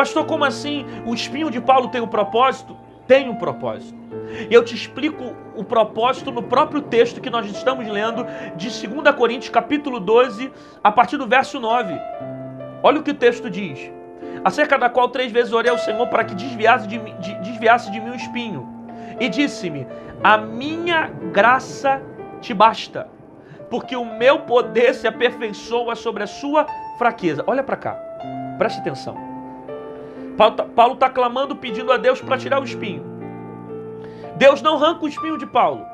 Pastor, como assim? O espinho de Paulo tem um propósito? Tem um propósito. E eu te explico o propósito no próprio texto que nós estamos lendo de 2 Coríntios capítulo 12, a partir do verso 9. Olha o que o texto diz. Acerca da qual 3 vezes orei ao Senhor para que desviasse de mim o espinho. E disse-me, a minha graça te basta, porque o meu poder se aperfeiçoa sobre a sua fraqueza. Olha para cá, preste atenção. Paulo está clamando, pedindo a Deus para tirar o espinho. Deus não arranca o espinho de Paulo.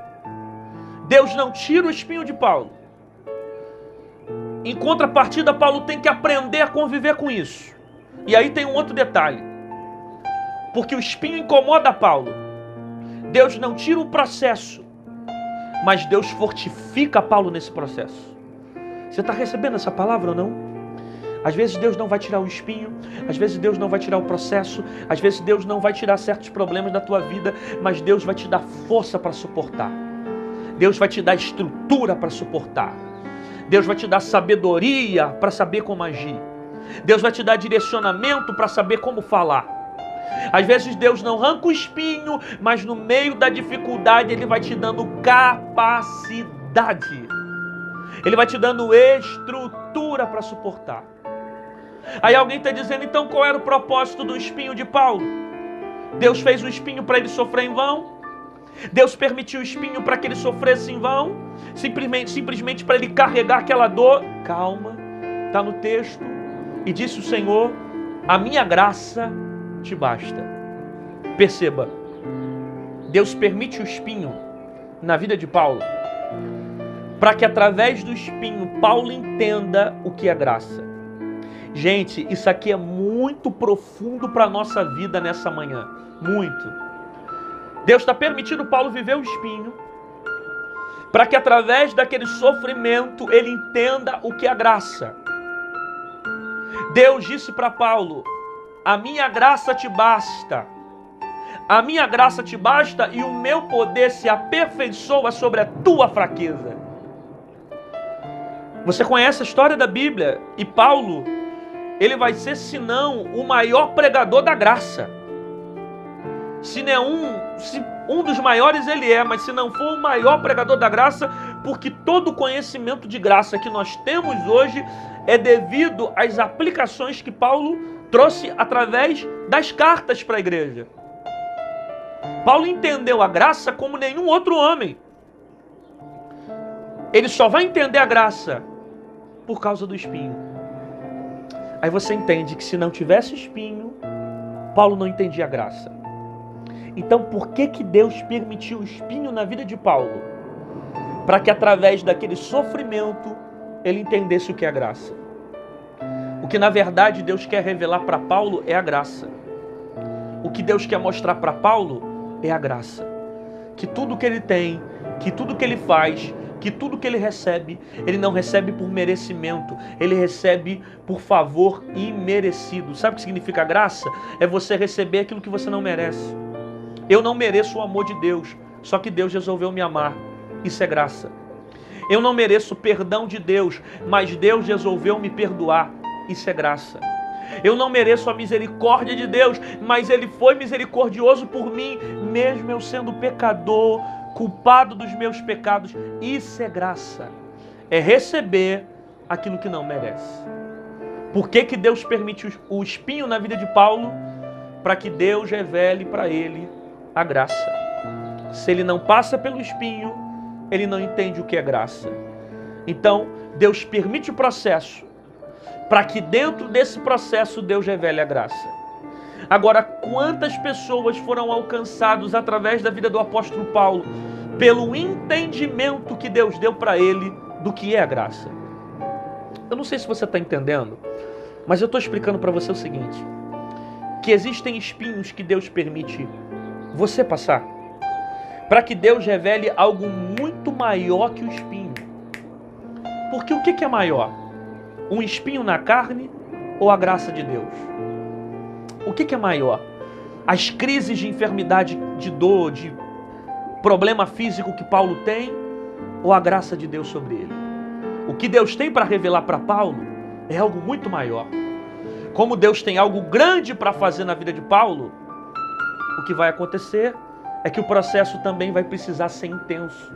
Deus não tira o espinho de Paulo. Em contrapartida, Paulo tem que aprender a conviver com isso. E aí tem um outro detalhe. Porque o espinho incomoda Paulo. Deus não tira o processo, mas Deus fortifica Paulo nesse processo. Você está recebendo essa palavra ou não? Às vezes Deus não vai tirar o espinho, às vezes Deus não vai tirar o processo, às vezes Deus não vai tirar certos problemas da tua vida, mas Deus vai te dar força para suportar. Deus vai te dar estrutura para suportar. Deus vai te dar sabedoria para saber como agir. Deus vai te dar direcionamento para saber como falar. Às vezes Deus não arranca o espinho, mas no meio da dificuldade Ele vai te dando capacidade. Ele vai te dando estrutura para suportar. Aí alguém está dizendo, então qual era o propósito do espinho de Paulo? Deus fez o espinho para ele sofrer em vão? Deus permitiu o espinho para que ele sofresse em vão? Simplesmente para ele carregar aquela dor? Calma, está no texto. E disse o Senhor, a minha graça te basta. Perceba, Deus permite o espinho na vida de Paulo, para que através do espinho Paulo entenda o que é graça. Gente, isso aqui é muito profundo para a nossa vida nessa manhã. Muito. Deus está permitindo Paulo viver o espinho, para que através daquele sofrimento ele entenda o que é graça. Deus disse para Paulo, a minha graça te basta. A minha graça te basta e o meu poder se aperfeiçoa sobre a tua fraqueza. Você conhece a história da Bíblia? E Paulo, ele vai ser, se não, o maior pregador da graça. Se um dos maiores ele é, mas se não for o maior pregador da graça, porque todo o conhecimento de graça que nós temos hoje é devido às aplicações que Paulo trouxe através das cartas para a igreja. Paulo entendeu a graça como nenhum outro homem. Ele só vai entender a graça por causa do espinho. Aí você entende que se não tivesse espinho, Paulo não entendia a graça. Então por que Deus permitiu o espinho na vida de Paulo? Para que através daquele sofrimento ele entendesse o que é graça. O que na verdade Deus quer revelar para Paulo é a graça. O que Deus quer mostrar para Paulo é a graça. Que tudo que ele tem, que tudo que ele faz, que tudo que ele recebe, ele não recebe por merecimento, ele recebe por favor imerecido. Sabe o que significa graça? É você receber aquilo que você não merece. Eu não mereço o amor de Deus, só que Deus resolveu me amar. Isso é graça. Eu não mereço o perdão de Deus, mas Deus resolveu me perdoar. Isso é graça. Eu não mereço a misericórdia de Deus, mas Ele foi misericordioso por mim, mesmo eu sendo pecador, culpado dos meus pecados. Isso é graça. É receber aquilo que não merece. Por que Deus permite o espinho na vida de Paulo? Para que Deus revele para ele a graça. Se ele não passa pelo espinho, ele não entende o que é graça. Então, Deus permite o processo, para que dentro desse processo Deus revele a graça. Agora, quantas pessoas foram alcançadas através da vida do apóstolo Paulo, pelo entendimento que Deus deu para ele do que é a graça? Eu não sei se você está entendendo, mas eu estou explicando para você o seguinte, que existem espinhos que Deus permite você passar, para que Deus revele algo muito maior que o espinho. Porque o que é maior? Um espinho na carne ou a graça de Deus? O que é maior? As crises de enfermidade, de dor, de problema físico que Paulo tem, ou a graça de Deus sobre ele? O que Deus tem para revelar para Paulo é algo muito maior. como Deus tem algo grande para fazer na vida de Paulo, o que vai acontecer é que o processo também vai precisar ser intenso.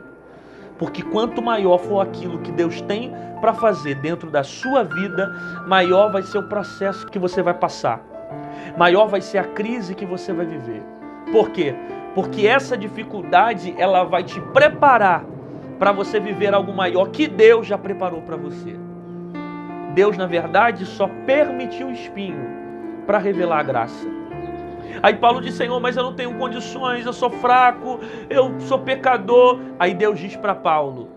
Porque quanto maior for aquilo que Deus tem para fazer dentro da sua vida, maior vai ser o processo que você vai passar. Maior vai ser a crise que você vai viver. Por quê? Porque essa dificuldade, ela vai te preparar para você viver algo maior que Deus já preparou para você. Deus, na verdade, só permitiu o espinho para revelar a graça. Aí Paulo diz: Senhor, mas eu não tenho condições, eu sou fraco, eu sou pecador. Aí Deus diz para Paulo: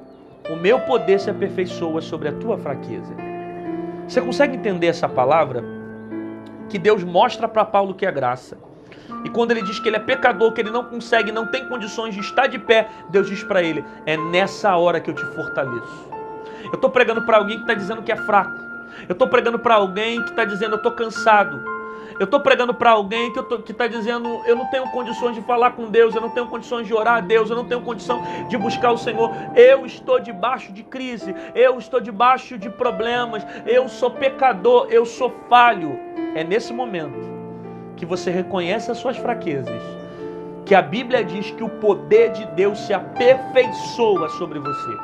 o meu poder se aperfeiçoa sobre a tua fraqueza. Você consegue entender essa palavra? Que Deus mostra para Paulo que é graça. E quando ele diz que ele é pecador, que ele não consegue, não tem condições de estar de pé, Deus diz para ele: é nessa hora que eu te fortaleço. Eu estou pregando para alguém que está dizendo que é fraco. Eu estou pregando para alguém que está dizendo: eu estou cansado. Eu estou pregando para alguém que está dizendo: eu não tenho condições de falar com Deus, eu não tenho condições de orar a Deus, eu não tenho condição de buscar o Senhor. Eu estou debaixo de crise, eu estou debaixo de problemas, eu sou pecador, eu sou falho. É nesse momento que você reconhece as suas fraquezas, que a Bíblia diz que o poder de Deus se aperfeiçoa sobre você.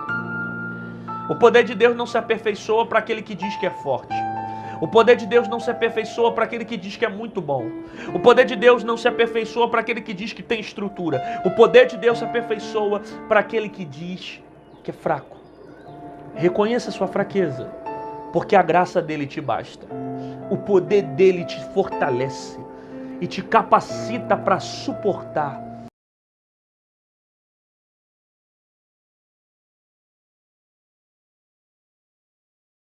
O poder de Deus não se aperfeiçoa para aquele que diz que é forte. O poder de Deus não se aperfeiçoa para aquele que diz que é muito bom. O poder de Deus não se aperfeiçoa para aquele que diz que tem estrutura. O poder de Deus se aperfeiçoa para aquele que diz que é fraco. Reconheça a sua fraqueza, porque a graça dele te basta. O poder dele te fortalece e te capacita para suportar